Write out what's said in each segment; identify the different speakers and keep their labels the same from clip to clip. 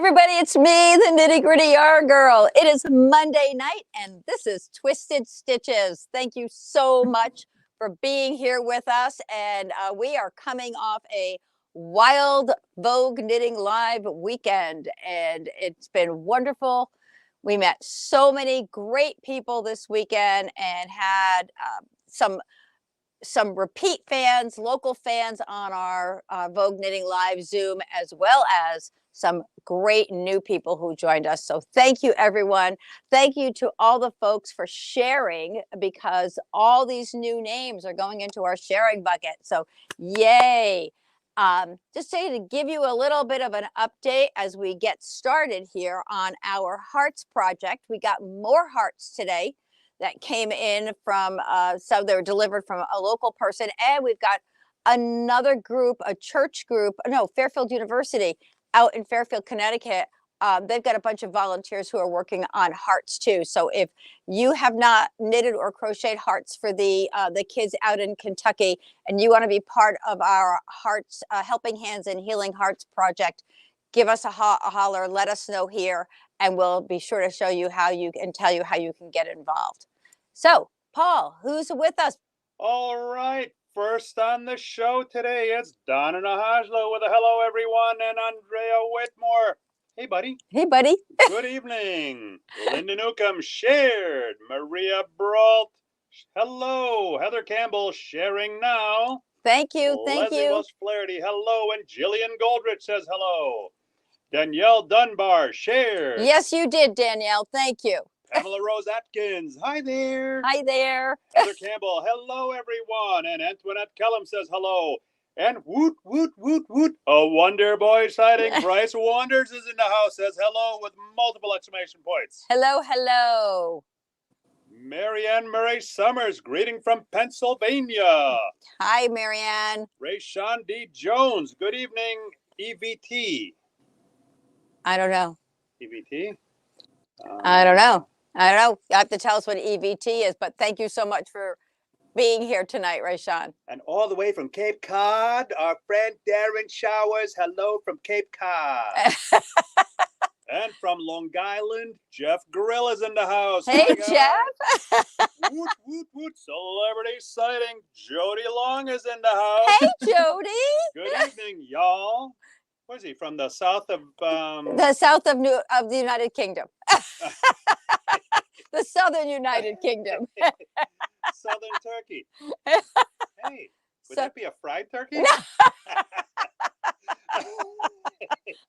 Speaker 1: everybody, it's me, the Nitty Gritty Yarn Girl. It is Monday night and this is Twisted Stitches. Thank you so much for being here with us. And we are coming off a wild Vogue Knitting Live weekend and it's been wonderful. We met so many great people this weekend and had some repeat fans, local fans on our Vogue Knitting Live Zoom, as well as some great new people who joined us. So thank you, everyone. Thank you to all the folks for sharing, because all these new names are going into our sharing bucket. So yay. Just to give you a little bit of an update as we get started here on our hearts project. We got more hearts today that came in from, so they were delivered from a local person. And we've got another group, a church group, no, Fairfield University out in Fairfield, Connecticut. They've got a bunch of volunteers who are working on hearts too. So if you have not knitted or crocheted hearts for the kids out in Kentucky and you want to be part of our hearts, Helping Hands and Healing Hearts project, give us a holler, let us know here, and we'll be sure to show you how you can, tell you how you can get involved. So, Paul, who's with us?
Speaker 2: All right. First on the show today, it's Donna Nahajlo with a hello, everyone, and Andrea Whitmore. Hey, buddy.
Speaker 1: Hey, buddy.
Speaker 2: Good evening. Linda Newcomb shared. Maria Brault. Hello. Heather Campbell sharing now.
Speaker 1: Thank you. Thank
Speaker 2: Leslie
Speaker 1: you.
Speaker 2: Welsh Flaherty. Hello. And Jillian Goldrich says hello. Danielle Dunbar shared.
Speaker 1: Yes, you did, Danielle. Thank you.
Speaker 2: Pamela Rose Atkins. Hi there.
Speaker 1: Hi there.
Speaker 2: Heather Campbell. Hello, everyone. And Antoinette Kellum says hello. And woot, woot, woot, woot. A Wonder Boy sighting. Bryce Wonders is in the house, says hello with multiple exclamation points.
Speaker 1: Hello, hello.
Speaker 2: Marianne Murray Summers, greeting from Pennsylvania.
Speaker 1: Hi, Marianne.
Speaker 2: Rayshawn D. Jones, good evening, EVT.
Speaker 1: I don't know.
Speaker 2: EVT?
Speaker 1: I don't know. I don't know. You have to tell us what EVT is, but thank you so much for being here tonight, Rayshawn.
Speaker 2: And all the way from Cape Cod, our friend Darren Showers. Hello from Cape Cod. And from Long Island, Jeff Grill is in the house.
Speaker 1: Hey, Jeff.
Speaker 2: Woot, woot, woot. Celebrity sighting. Jody Long is in the house.
Speaker 1: Hey, Jody.
Speaker 2: Good evening, y'all. Where is he? From the south of...
Speaker 1: The south of the United Kingdom. The Southern United Kingdom.
Speaker 2: Southern Turkey. Hey, would that be a fried turkey?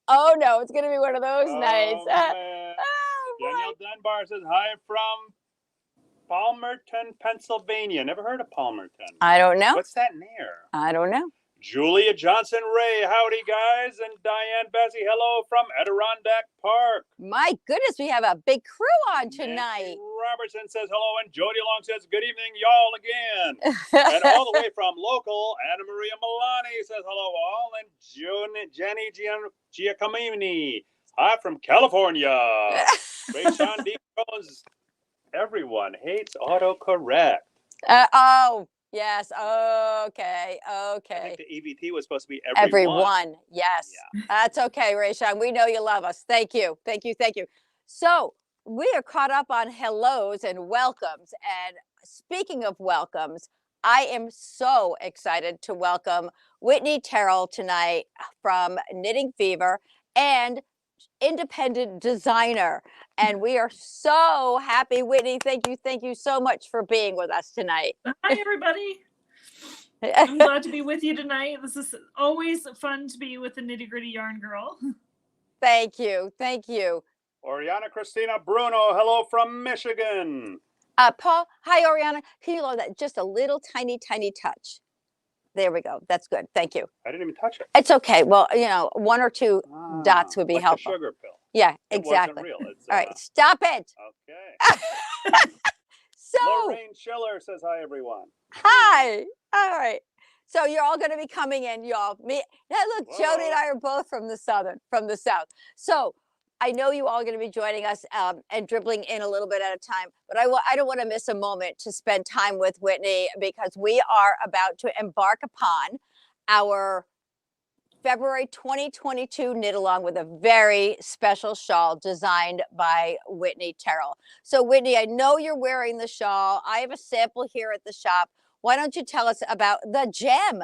Speaker 1: Oh, no, it's going to be one of those nights.
Speaker 2: Danielle Dunbar says hi from Palmerton, Pennsylvania. Never heard of Palmerton.
Speaker 1: I don't know.
Speaker 2: What's that near?
Speaker 1: I don't know.
Speaker 2: Julia Johnson Ray, howdy guys, and Diane Bessie, hello from Adirondack Park.
Speaker 1: My goodness, we have a big crew on tonight.
Speaker 2: Nancy Robertson says hello, and Jody Long says good evening, y'all again. And all the way from local, Anna Maria Milani says hello all, and Jenny Giacomini, hi from California. Rayshawn D. Jones, everyone hates autocorrect.
Speaker 1: Oh. Yes. Okay. Okay.
Speaker 2: I think the EVT was supposed to be
Speaker 1: everyone. Yes. Yeah. That's okay, Rayshawn. We know you love us. Thank you. Thank you. Thank you. So we are caught up on hellos and welcomes. And speaking of welcomes, I am so excited to welcome Whitney Terrell tonight from Knitting Fever and independent designer. And we are so happy. Whitney, thank you so much for being with us tonight.
Speaker 3: Hi, everybody. I'm glad to be with you tonight. This is always fun to be with the Nitty Gritty Yarn Girl.
Speaker 1: Thank you. Thank you.
Speaker 2: Oriana Christina Bruno, hello from Michigan.
Speaker 1: Paul, hi, Oriana. Can you lower that just a little tiny touch? There we go. That's good. Thank you.
Speaker 2: I didn't even touch it.
Speaker 1: It's okay. Well, you know, one or two dots would be
Speaker 2: like
Speaker 1: helpful.
Speaker 2: A sugar pill.
Speaker 1: Yeah,
Speaker 2: it
Speaker 1: exactly.
Speaker 2: Wasn't real. It's,
Speaker 1: all right, stop it.
Speaker 2: Okay.
Speaker 1: So
Speaker 2: Lorraine Schiller says hi, everyone.
Speaker 1: Hi. All right. So you're all going to be coming in, y'all. Me, now look,
Speaker 2: Whoa.
Speaker 1: Jody and I are both from the south. So I know you all are going to be joining us and dribbling in a little bit at a time, but I don't want to miss a moment to spend time with Whitney, because we are about to embark upon our February 2022 knit along with a very special shawl designed by Whitney Terrell. So Whitney, I know you're wearing the shawl. I have a sample here at the shop. Why don't you tell us about the gem?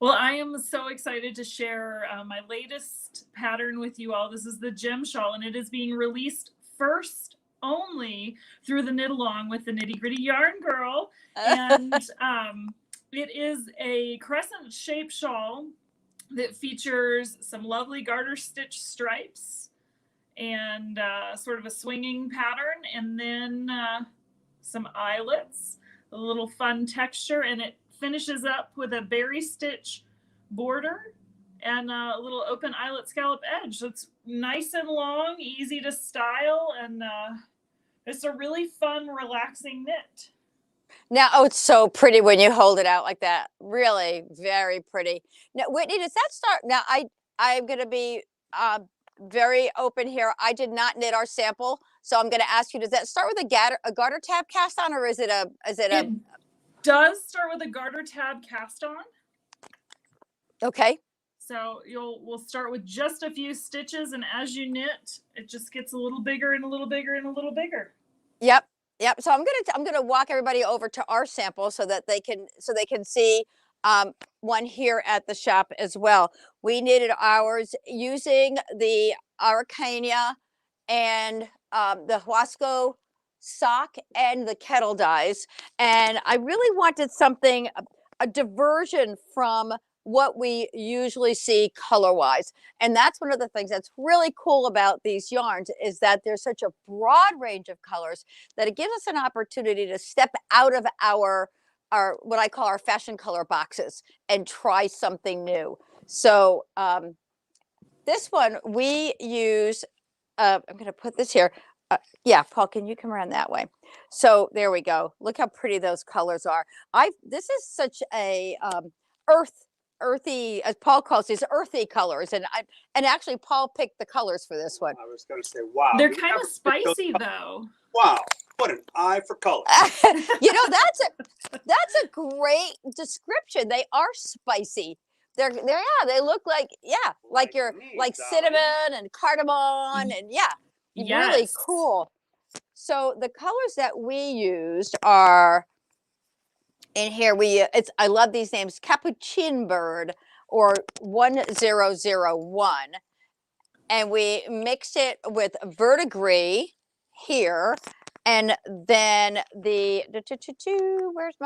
Speaker 3: Well, I am so excited to share my latest pattern with you all. This is the Gem Shawl, and it is being released first only through the Knit Along with the Nitty Gritty Yarn Girl. And it is a crescent shaped shawl that features some lovely garter stitch stripes and sort of a swinging pattern, and then some eyelets, a little fun texture, and it finishes up with a berry stitch border and a little open eyelet scallop edge. So it's nice and long, easy to style, and it's a really fun, relaxing knit.
Speaker 1: Now, oh, it's so pretty when you hold it out like that. Really, very pretty. Now, Whitney, does that start? Now, I'm going to be very open here. I did not knit our sample, so I'm going to ask you: does that start with a garter tab cast on, or is it a?
Speaker 3: It does start with a garter tab cast on.
Speaker 1: Okay.
Speaker 3: So we'll start with just a few stitches, and as you knit, it just gets a little bigger and a little bigger and a little bigger.
Speaker 1: Yep. Yep. So I'm gonna walk everybody over to our sample so that they can see one here at the shop as well. We knitted ours using the Araucania and the Huasco sock and the kettle dyes, and I really wanted something, a diversion from what we usually see color wise. And that's one of the things that's really cool about these yarns, is that there's such a broad range of colors that it gives us an opportunity to step out of our what I call our fashion color boxes and try something new. So this one we use, I'm going to put this here. Yeah, Paul, can you come around that way? So there we go. Look how pretty those colors are. This is such a earthy, as Paul calls these, earthy colors, and actually Paul picked the colors for this one.
Speaker 2: I was going to say, wow.
Speaker 3: They're kind of spicy though.
Speaker 2: Wow, what an eye for color.
Speaker 1: You know, that's a great description. They are spicy. They're yeah, they look like like cinnamon and cardamom, and really cool. So the colors that we used are in here. I love these names: Capuchin Bird or 1001, and we mixed it with verdigris here, and then where's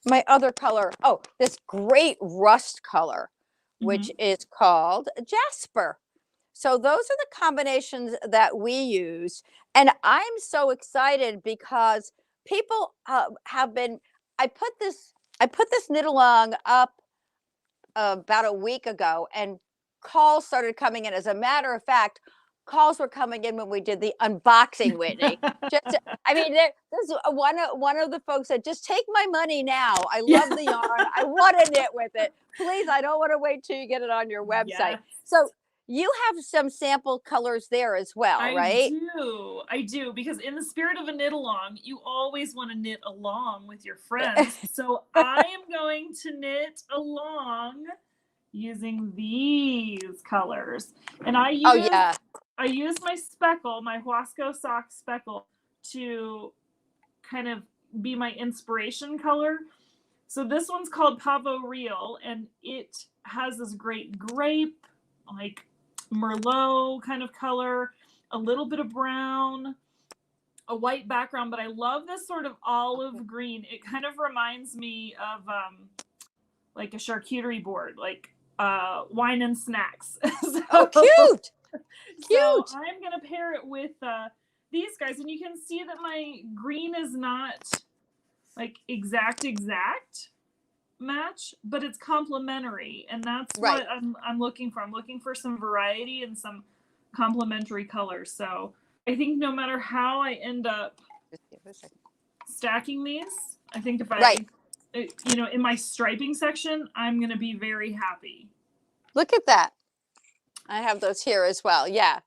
Speaker 1: my other color? Oh, this great rust color, which is called Jasper. So those are the combinations that we use, and I'm so excited because people have been. I put this knit along up about a week ago, and calls started coming in. As a matter of fact, calls were coming in when we did the unboxing, Whitney. I mean, this one of the folks said, "Just take my money now. I love the yarn. I want to knit with it. Please, I don't want to wait till you get it on your website."
Speaker 3: Yes.
Speaker 1: So you have some sample colors there as well, right?
Speaker 3: I do, because in the spirit of a knit along, you always want to knit along with your friends. So I am going to knit along using these colors, and I use my speckle, my Huasco sock speckle, to kind of be my inspiration color. So this one's called Pavo Real, and it has this great grape, like Merlot kind of color, a little bit of brown, a white background, but I love this sort of olive green. It kind of reminds me of like a charcuterie board, like wine and snacks.
Speaker 1: Oh, cute.
Speaker 3: So I'm gonna pair it with these guys, and you can see that my green is not like exact match, but it's complementary, and that's what I'm looking for. I'm looking for some variety and some complementary colors. So I think no matter how I end up stacking these, I think if in my striping section, I'm going to be very happy.
Speaker 1: Look at that. I have those here as well. Yeah.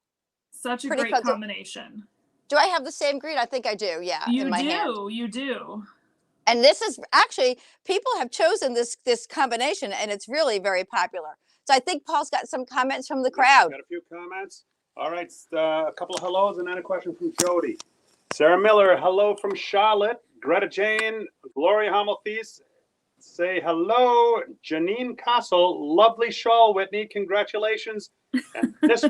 Speaker 3: Such a great combination.
Speaker 1: Do I have the same green? I think I do. Yeah.
Speaker 3: You do.
Speaker 1: And this is actually, people have chosen this combination, and it's really very popular. So I think Paul's got some comments from the crowd.
Speaker 2: Got a few comments. All right, a couple of hellos and then a question from Jody. Sarah Miller, hello from Charlotte. Greta Jane, Gloria Hamelfies, say hello. Janine Castle, lovely shawl, Whitney. Congratulations. And this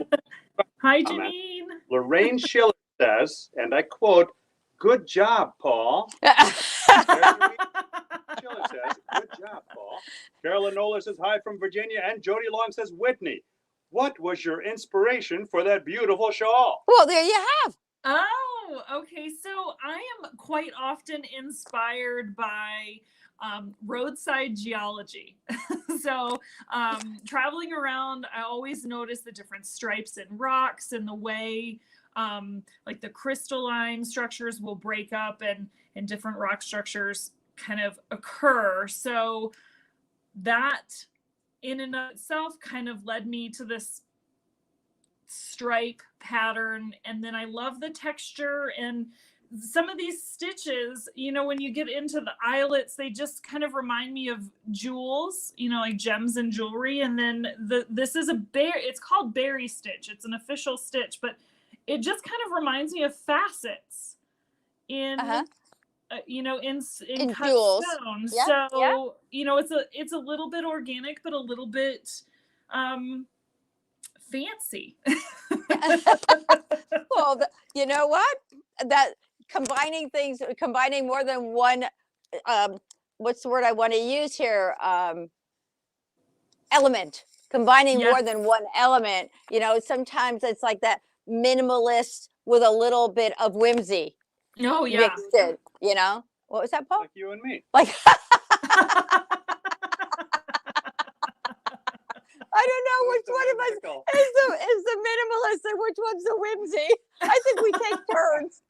Speaker 3: Hi,
Speaker 2: comment,
Speaker 3: Janine.
Speaker 2: Lorraine Schiller says, and I quote, "Good job, Paul." Schiller says, "Good job, Paul." Carolyn Noller says, "Hi from Virginia." And Jody Long says, "Whitney, what was your inspiration for that beautiful shawl?"
Speaker 1: Well, there you have.
Speaker 3: Oh, okay. So I am quite often inspired by roadside geology. So traveling around, I always notice the different stripes in rocks and the way like the crystalline structures will break up and different rock structures kind of occur. So that in and of itself kind of led me to this stripe pattern. And then I love the texture and some of these stitches, you know, when you get into the eyelets, they just kind of remind me of jewels, you know, like gems and jewelry. And then this is it's called berry stitch. It's an official stitch, but it just kind of reminds me of facets in you know, in cut
Speaker 1: jewels.
Speaker 3: stones.
Speaker 1: Yeah,
Speaker 3: So
Speaker 1: yeah.
Speaker 3: you know, it's a little bit organic, but a little bit fancy.
Speaker 1: Well, you know what? That combining more than one, what's the word I want to use here? Element. Combining more than one element. You know, sometimes it's like that minimalist with a little bit of whimsy.
Speaker 3: Oh, yeah.
Speaker 1: Mixed in, you know? What was that, Paul?
Speaker 2: Like you and me.
Speaker 1: Like I don't know which one of us is the minimalist and which one's the whimsy. I think we take turns.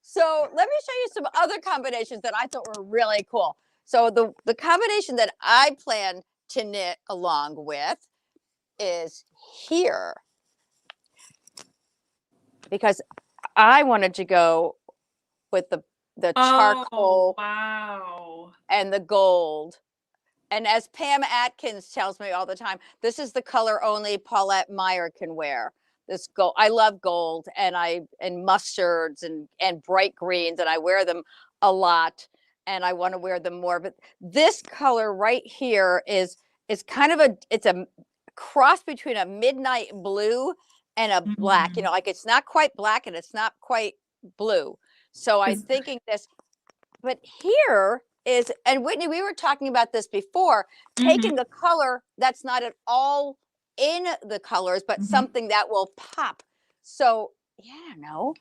Speaker 1: So let me show you some other combinations that I thought were really cool. So the combination that I plan to knit along with is here, because I wanted to go with the charcoal and the gold. And as Pam Atkins tells me all the time, this is the color only Paulette Meyer can wear. This gold, I love gold and mustards and bright greens, and I wear them a lot and I want to wear them more. But this color right here is kind of it's a cross between a midnight blue and a black, you know, like it's not quite black and it's not quite blue. So I'm thinking this, but here is, and Whitney, we were talking about this before, taking a color that's not at all in the colors, but something that will pop. So yeah, no,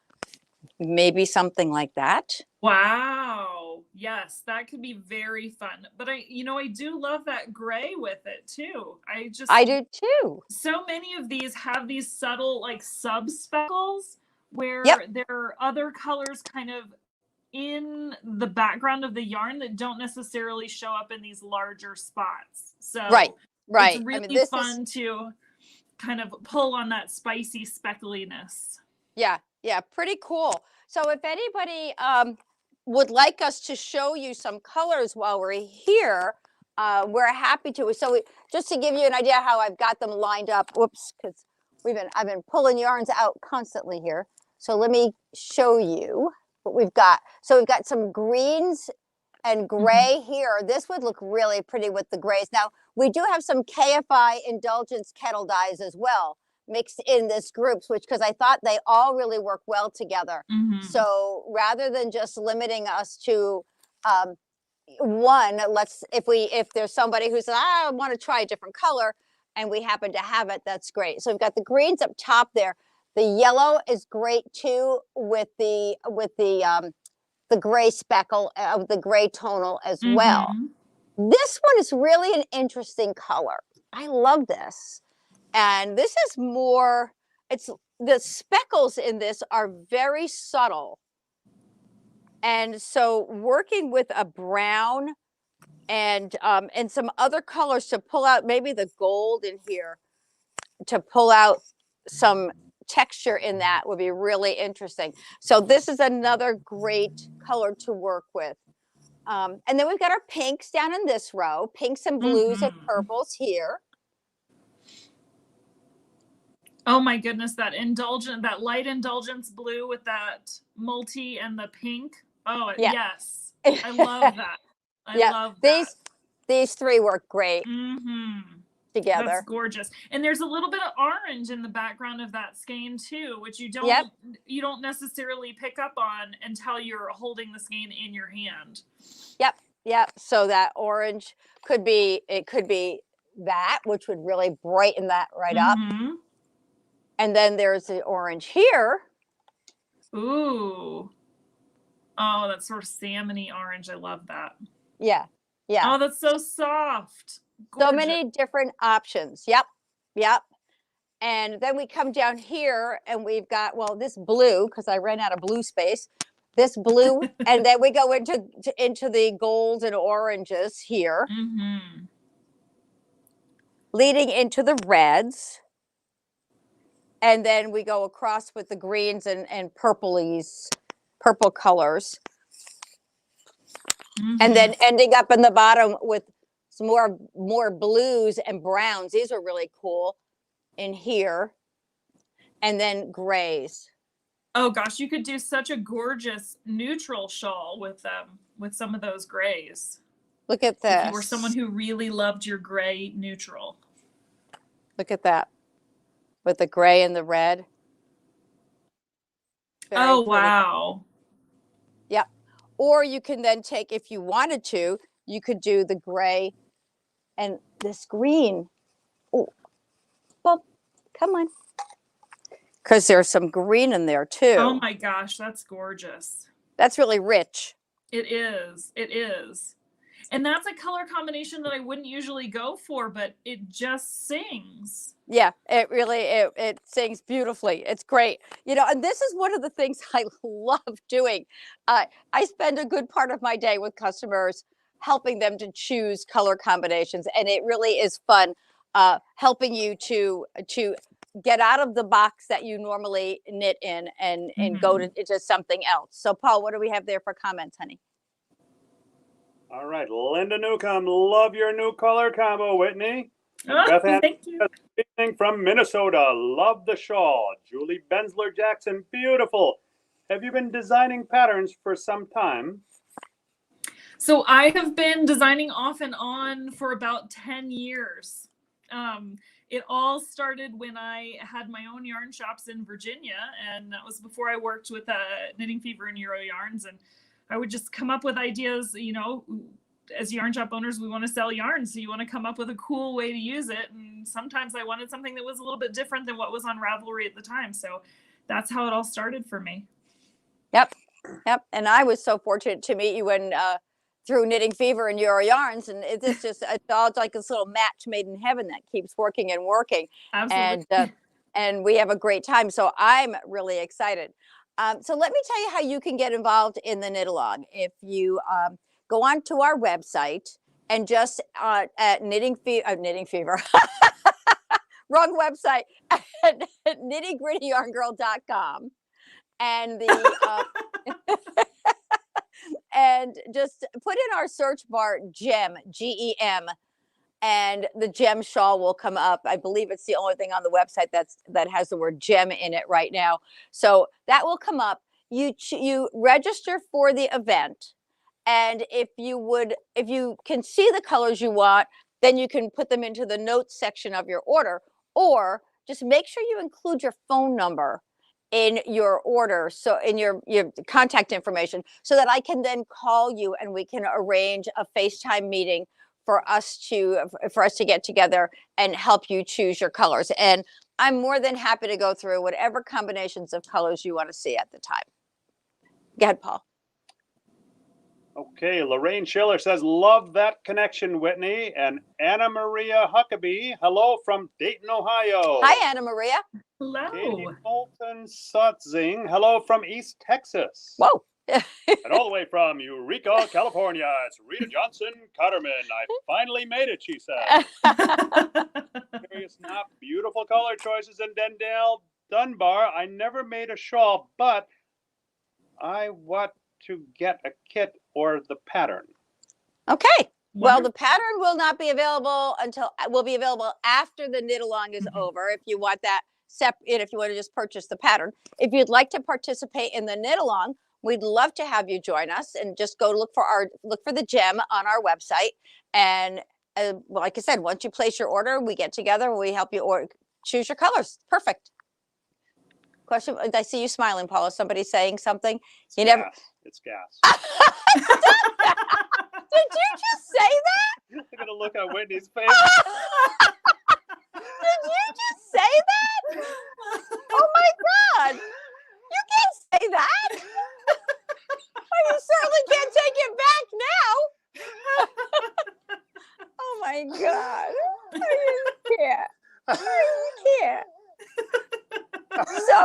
Speaker 1: maybe something like that.
Speaker 3: Wow. Yes, that could be very fun. But I do love that gray with it too. I do
Speaker 1: too.
Speaker 3: So many of these have these subtle like sub speckles where there are other colors kind of in the background of the yarn that don't necessarily show up in these larger spots. So
Speaker 1: right.
Speaker 3: It's really fun to kind of pull on that spicy speckliness.
Speaker 1: Yeah, pretty cool. So if anybody would like us to show you some colors while we're here, we're happy to. So just to give you an idea how I've got them lined up, whoops, because I've been pulling yarns out constantly here. So let me show you what we've got. So we've got some greens and gray here. This would look really pretty with the grays. Now, we do have some KFI Indulgence kettle dyes as well mixed in this group, because I thought they all really work well together. So rather than just limiting us to one, if there's somebody who says, I want to try a different color, and we happen to have it, that's great. So we've got the greens up top there. The yellow is great too with the gray speckle, the gray tonal as well. This one is really an interesting color. I love this. And this is more, the speckles in this are very subtle. And so working with a brown and some other colors to pull out maybe the gold in here, to pull out some texture in that would be really interesting. So this is another great color to work with. And then we've got our pinks down in this row, pinks and blues and purples here.
Speaker 3: Oh my goodness, that light indulgence blue with that multi and the pink. Oh
Speaker 1: Yeah.
Speaker 3: yes, I love that. I love that.
Speaker 1: These three work great together.
Speaker 3: That's gorgeous. And there's a little bit of orange in the background of that skein too, which you don't necessarily pick up on until you're holding the skein in your hand.
Speaker 1: Yep. So that orange could be that, which would really brighten that right up. And then there's the orange here.
Speaker 3: Ooh. Oh, that's sort of salmony orange. I love that.
Speaker 1: Yeah.
Speaker 3: Oh, that's so soft. Gorgeous.
Speaker 1: So many different options. Yep. And then we come down here and we've got, well, this blue, because I ran out of blue space. This blue, and then we go into the golds and oranges here. Leading into the reds. And then we go across with the greens and purple colors. And then ending up in the bottom with some more blues and browns. These are really cool in here. And then grays.
Speaker 3: Oh gosh, you could do such a gorgeous neutral shawl with some of those grays.
Speaker 1: Look at this.
Speaker 3: If you were someone who really loved your gray neutral.
Speaker 1: Look at that. With the gray and the red. Very pretty.
Speaker 3: Wow.
Speaker 1: Yep. Or you can then take, if you wanted to, you could do the gray and this green. Oh, well, come on. Because there's some green in there too.
Speaker 3: Oh my gosh, that's gorgeous.
Speaker 1: That's really rich.
Speaker 3: It is. And that's a color combination that I wouldn't usually go for, but it just sings.
Speaker 1: Yeah, it really, it sings beautifully. It's great. And this is one of the things I love doing. I spend a good part of my day with customers helping them to choose color combinations. And it really is fun helping you to get out of the box that you normally knit in and go into something else. So Paul, what do we have there for comments, honey?
Speaker 2: All right, Linda Newcomb, love your new color combo, Whitney.
Speaker 3: Oh, thank you.
Speaker 2: From Minnesota, love the shawl. Julie Bensler Jackson, beautiful. Have you been designing patterns for some time?
Speaker 3: So I have been designing off and on for about 10 years. It all started when I had my own yarn shops in Virginia, and that was before I worked with Knitting Fever and Euro Yarns. And I would just come up with ideas, as yarn shop owners, we want to sell yarn. So you want to come up with a cool way to use it. And sometimes I wanted something that was a little bit different than what was on Ravelry at the time. So that's how it all started for me.
Speaker 1: Yep. And I was so fortunate to meet you through Knitting Fever and Euro Yarns. And it's all like this little match made in heaven that keeps working and working.
Speaker 3: Absolutely.
Speaker 1: And we have a great time. So I'm really excited. So let me tell you how you can get involved in the Knit-along. If you go on to our website and just at Knitting Fever, wrong website, at KnittyGrittyYarnGirl.com, and and just put in our search bar Gem, Gem, and the Gem Shawl will come up. I believe it's the only thing on the website that has the word gem in it right now. So that will come up. You register for the event, and if you can see the colors you want, then you can put them into the notes section of your order, or just make sure you include your phone number in your order, so in your contact information, so that I can then call you and we can arrange a FaceTime meeting for us to get together and help you choose your colors. And I'm more than happy to go through whatever combinations of colors you want to see at the time. Go ahead, Paul.
Speaker 2: Okay, Lorraine Schiller says, love that connection, Whitney. And Anna Maria Huckabee, hello from Dayton, Ohio.
Speaker 1: Hi, Anna Maria.
Speaker 3: Hello.
Speaker 2: Katie Moulton Sutzing, hello from East Texas.
Speaker 1: Whoa.
Speaker 2: And all the way from Eureka, California, it's Rita Johnson Cutterman. I finally made it, she said. Curious Knop, beautiful color choices in Dendale. Dunbar. I never made a shawl, but I want to get a kit or the pattern.
Speaker 1: Okay. Well, the
Speaker 3: Wonderful.
Speaker 1: pattern will not be available will be available after the knit along is over. If you want that if you want to just purchase the pattern. If you'd like to participate in the knit along, we'd love to have you join us, and just go look for the gem on our website. And like I said, once you place your order, we get together and we help you choose your colors. Perfect. Question. I see you smiling, Paula. Somebody saying something.
Speaker 2: It's gas. It's gas.
Speaker 1: Did you just say that?
Speaker 2: I'm gonna look at Whitney's face.
Speaker 1: Did you just say that? Oh my God! You can't say that. Well, you certainly can't take it back now. Oh my God! You can't. You can't. So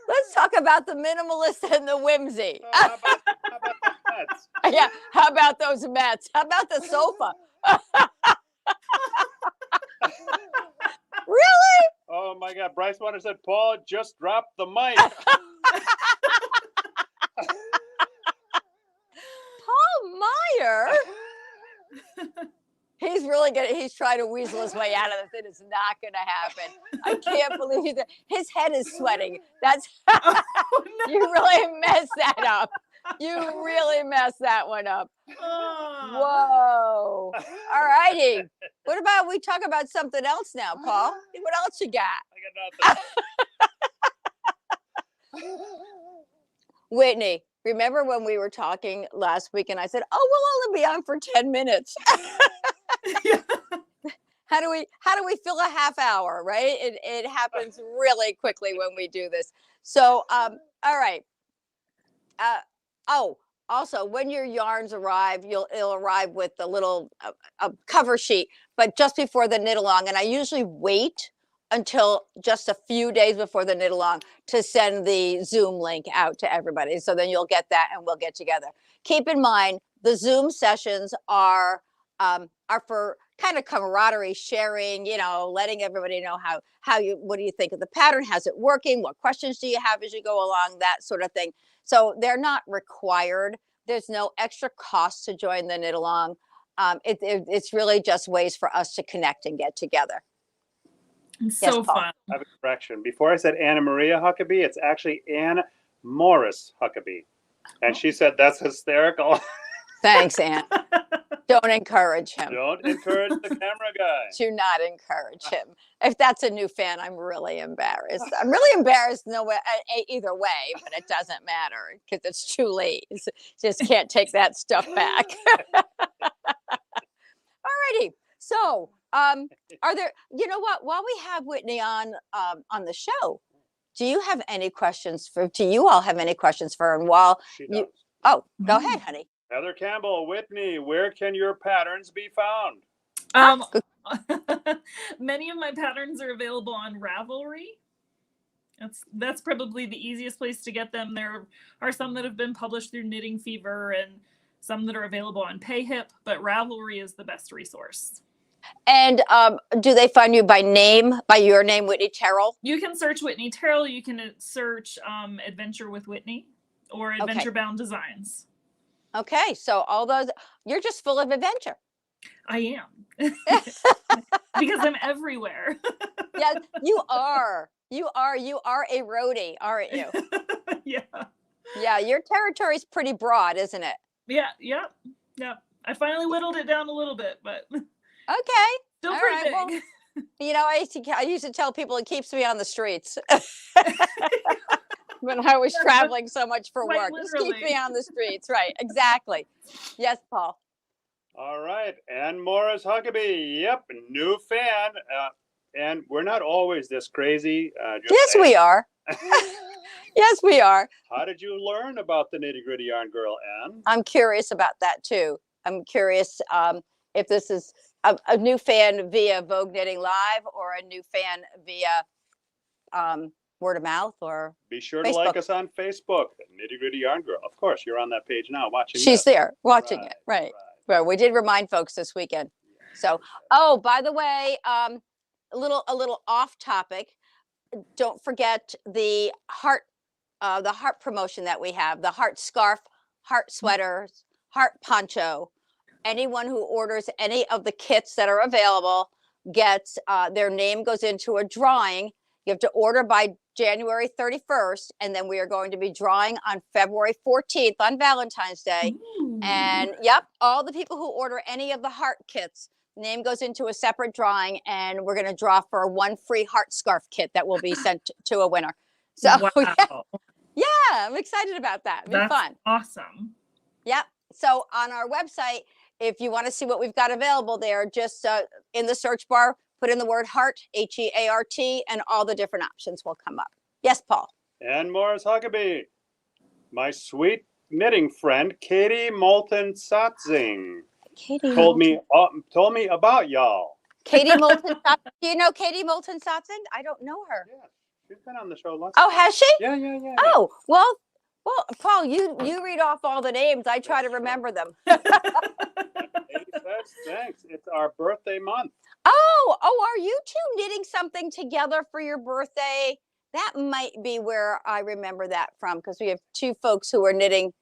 Speaker 1: let's talk about the minimalist and the whimsy.
Speaker 2: How about the Mets?
Speaker 1: Yeah, how about those Mets? How about the sofa? Really?
Speaker 2: Oh my God! Bryce Wonder said, "Paul, just drop the mic."
Speaker 1: Paul Meyer? He's really he's trying to weasel his way out of this. It is not going to happen. I can't believe that. His head is sweating. That's, you really messed that up. You really messed that one up. Whoa. All righty. What about we talk about something else now, Paul? What else you got?
Speaker 2: I got nothing.
Speaker 1: Whitney, remember when we were talking last week and I said, oh, we'll only be on for 10 minutes. How do we fill a half hour, right? It happens really quickly when we do this. So, all right. Also, when your yarns arrive, it'll arrive with the little cover sheet, but just before the knit along. And I usually wait until just a few days before the knit along to send the Zoom link out to everybody. So then you'll get that and we'll get together. Keep in mind, the Zoom sessions are for kind of camaraderie, sharing, letting everybody know what do you think of the pattern? How's it working? What questions do you have as you go along? That sort of thing. So they're not required. There's no extra cost to join the knit along. It's really just ways for us to connect and get together.
Speaker 3: It's so fun.
Speaker 2: I have a correction. Before I said Anna Maria Huckabee, it's actually Ann Morris Huckabee. And she said, that's hysterical.
Speaker 1: Thanks, Ann. Don't encourage him.
Speaker 2: Don't encourage the camera guy.
Speaker 1: Do not encourage him. If that's a new fan, I'm really embarrassed. I'm really embarrassed either way, but it doesn't matter because it's too late. Just can't take that stuff back. All righty. So, are there? You know what? While we have Whitney on the show, do you have any questions for? Do you all have any questions for her? And while you, go ahead, honey.
Speaker 2: Heather Campbell, Whitney, where can your patterns be found?
Speaker 3: Many of my patterns are available on Ravelry. That's probably the easiest place to get them. There are some that have been published through Knitting Fever and some that are available on PayHip, but Ravelry is the best resource.
Speaker 1: And do they find you by your name, Whitney Terrell?
Speaker 3: You can search Whitney Terrell. You can search Adventure with Whitney or Adventure Bound Designs. Okay, so all those, you're just full of adventure. I am. Because I'm everywhere.
Speaker 1: Yeah, you are. You are a roadie, aren't you?
Speaker 3: Yeah.
Speaker 1: Yeah, your territory's pretty broad, isn't it?
Speaker 3: Yeah. I finally whittled it down a little bit, but
Speaker 1: okay.
Speaker 3: Still pretty big.
Speaker 1: Well, I used to tell people it keeps me on the streets. When I was traveling so much for work. Just keep me on the streets. Right, exactly. Yes, Paul.
Speaker 2: All right. Ann Morris Huckabee. Yep, new fan. And we're not always this crazy.
Speaker 1: Yes, we are. Yes, we are.
Speaker 2: How did you learn about the Nitty Gritty Yarn Girl, Ann?
Speaker 1: I'm curious about that, too. I'm curious if this is a new fan via Vogue Knitting Live or a new fan via word of mouth or
Speaker 2: be sure
Speaker 1: Facebook.
Speaker 2: To like us on Facebook, Nitty Gritty Yarn Girl. Of course, you're on that page now watching.
Speaker 1: She's there watching it. Right. Well, we did remind folks this weekend. So, by the way, a little off topic. don't forget the heart promotion that we have, the heart scarf, heart sweaters, heart poncho. Anyone who orders any of the kits that are available gets their name goes into a drawing. You have to order by January 31st, and then we are going to be drawing on February 14th on Valentine's Day.
Speaker 3: Ooh.
Speaker 1: And yep, all the people who order any of the heart kits, name goes into a separate drawing, and we're going to draw for one free heart scarf kit that will be sent to a winner. So
Speaker 3: wow.
Speaker 1: yeah, I'm excited about that. It'll be
Speaker 3: That's
Speaker 1: fun.
Speaker 3: awesome.
Speaker 1: Yep. So on our website, if you want to see what we've got available there, just in the search bar, put in the word heart, H-E-A-R-T, and all the different options will come up. Yes, Paul.
Speaker 2: And Morris Huckabee, my sweet knitting friend, Katie Moulton Satzing,
Speaker 1: Katie
Speaker 2: told me about y'all.
Speaker 1: Katie Moulton. Do you know Katie Moulton Satzing? I don't know her.
Speaker 2: Yeah, she's been on the show lots.
Speaker 1: Oh, has she?
Speaker 2: Yeah.
Speaker 1: Oh, well, Paul, you read off all the names. I try to remember them.
Speaker 2: Thanks. It's our birthday month.
Speaker 1: Oh, are you two knitting something together for your birthday? That might be where I remember that from, because we have two folks who are knitting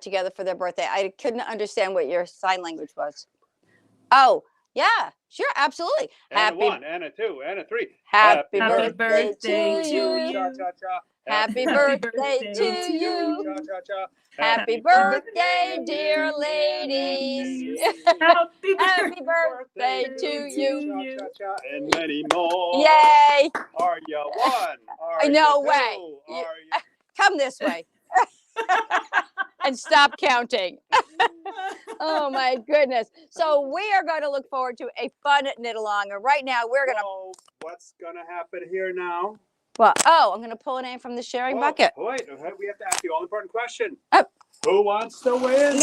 Speaker 1: together for their birthday. I couldn't understand what your sign language was. Oh, yeah, sure, absolutely.
Speaker 2: And a 1, and a 2, and a 3.
Speaker 1: Happy
Speaker 3: Happy
Speaker 1: birthday
Speaker 3: birthday
Speaker 1: to
Speaker 3: to
Speaker 1: you.
Speaker 3: you.
Speaker 2: Cha-cha-cha.
Speaker 1: Happy
Speaker 3: Happy
Speaker 1: birthday
Speaker 3: birthday
Speaker 1: to
Speaker 3: to
Speaker 1: you.
Speaker 2: Cha-cha-cha.
Speaker 1: Happy birthday, dear ladies.
Speaker 3: Happy
Speaker 1: Birthday to you.
Speaker 2: Cha-cha-cha. And many more.
Speaker 1: Yay.
Speaker 2: Are you one? Are
Speaker 1: No
Speaker 2: you
Speaker 1: way.
Speaker 2: two? Are you...
Speaker 1: Come this way. And stop counting. Oh my goodness. So we are going to look forward to a fun knit along. And right now we're going to.
Speaker 2: Whoa, what's going to happen here now?
Speaker 1: Well, I'm going to pull a name from the sharing bucket.
Speaker 2: Wait, we have to ask the all important question.
Speaker 1: Oh.
Speaker 2: Who wants to win?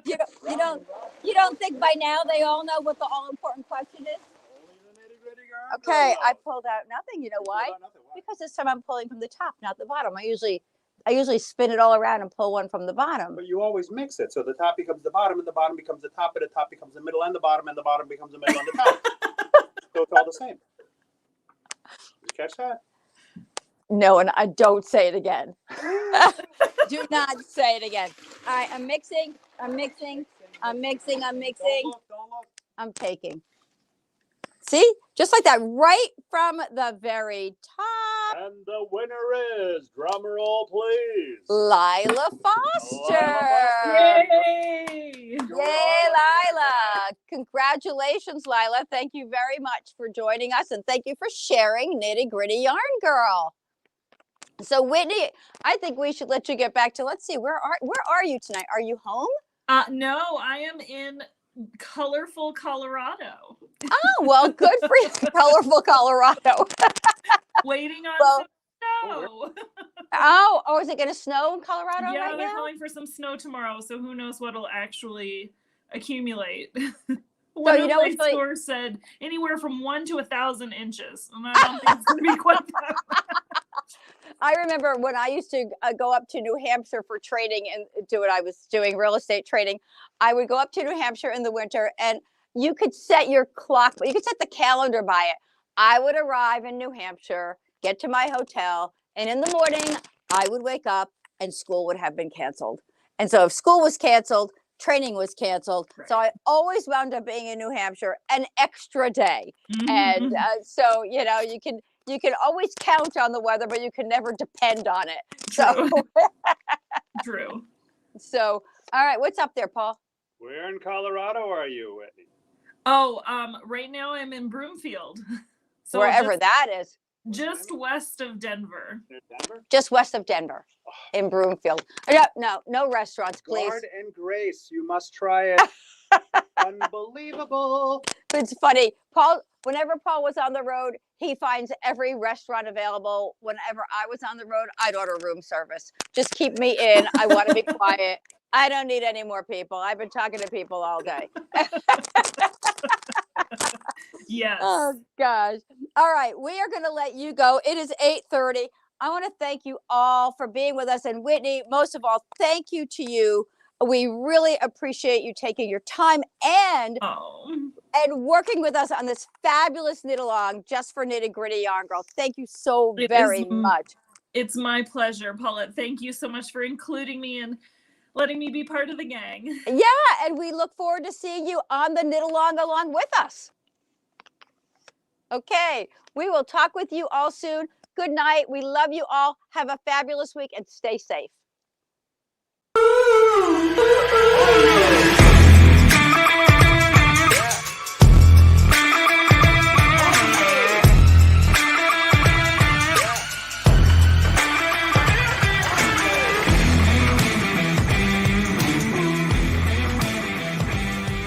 Speaker 1: You don't think by now they all know what the all important question is?
Speaker 2: Only the nitty-gritty girl.
Speaker 1: Okay, I pulled out nothing. You know why? Because this time I'm pulling from the top, not the bottom. I usually spin it all around and pull one from the bottom.
Speaker 2: But you always mix it, so the top becomes the bottom, and the bottom becomes the top, and the top becomes the middle, and the bottom becomes the middle, and the top. So it's all the same. Did you catch that?
Speaker 1: No, and I don't say it again. Do not say it again. All right, I'm mixing.
Speaker 2: Don't look.
Speaker 1: I'm taking. See? Just like that, right from the very top.
Speaker 2: And the winner is, drum roll please,
Speaker 1: Lila Foster.
Speaker 3: Yay!
Speaker 1: Yay, Lila. Congratulations, Lila. Thank you very much for joining us, and thank you for sharing Nitty Gritty Yarn Girl. So Whitney, I think we should let you get back to, let's see, where are you tonight? Are you home?
Speaker 3: No, I am in colorful Colorado.
Speaker 1: Oh, well, good for you, colorful Colorado.
Speaker 3: Waiting on some snow.
Speaker 1: Oh, is it going to snow in Colorado
Speaker 3: Yeah,
Speaker 1: right
Speaker 3: they're
Speaker 1: now?
Speaker 3: calling for some snow tomorrow, so who knows what'll actually accumulate.
Speaker 1: So
Speaker 3: One
Speaker 1: you
Speaker 3: of
Speaker 1: know
Speaker 3: my
Speaker 1: what's really-
Speaker 3: stores said anywhere from 1 to 1,000 inches, and I don't think it's going to be quite that much.
Speaker 1: I remember when I used to go up to New Hampshire for training and do what I was doing, real estate trading. I would go up to New Hampshire in the winter, and you could set your clock, you could set the calendar by it. I would arrive in New Hampshire, get to my hotel, and in the morning, I would wake up and school would have been canceled. And so if school was canceled, training was canceled.
Speaker 3: Right.
Speaker 1: So I always wound up being in New Hampshire an extra day.
Speaker 3: Mhm.
Speaker 1: And so, you can always count on the weather, but you can never depend on it. So,
Speaker 3: True.
Speaker 1: so, all right, what's up there, Paul?
Speaker 2: Where in Colorado are you, Whitney?
Speaker 3: Oh, right now I'm in Broomfield. So
Speaker 1: Wherever that is,
Speaker 3: just west of Denver.
Speaker 2: In Denver?
Speaker 1: just west of Denver, in Broomfield. No restaurants, please.
Speaker 2: Lord and Grace, you must try it. Unbelievable.
Speaker 1: It's funny, Paul. Whenever Paul was on the road, he finds every restaurant available. Whenever I was on the road, I'd order room service. Just keep me in. I want to be quiet. I don't need any more people. I've been talking to people all day.
Speaker 3: Yes.
Speaker 1: Oh gosh. All right, we are going to let you go. It is 8:30. I want to thank you all for being with us, and Whitney, most of all, thank you to you We really appreciate you taking your time and working with us on this fabulous knit along just for Nitty Gritty Yarn Girl. Thank you so very much.
Speaker 3: It's my pleasure, Paulette. Thank you so much for including me and letting me be part of the gang.
Speaker 1: Yeah, and we look forward to seeing you on the knit along with us. Okay, we will talk with you all soon. Good night. We love you all. Have a fabulous week and stay safe.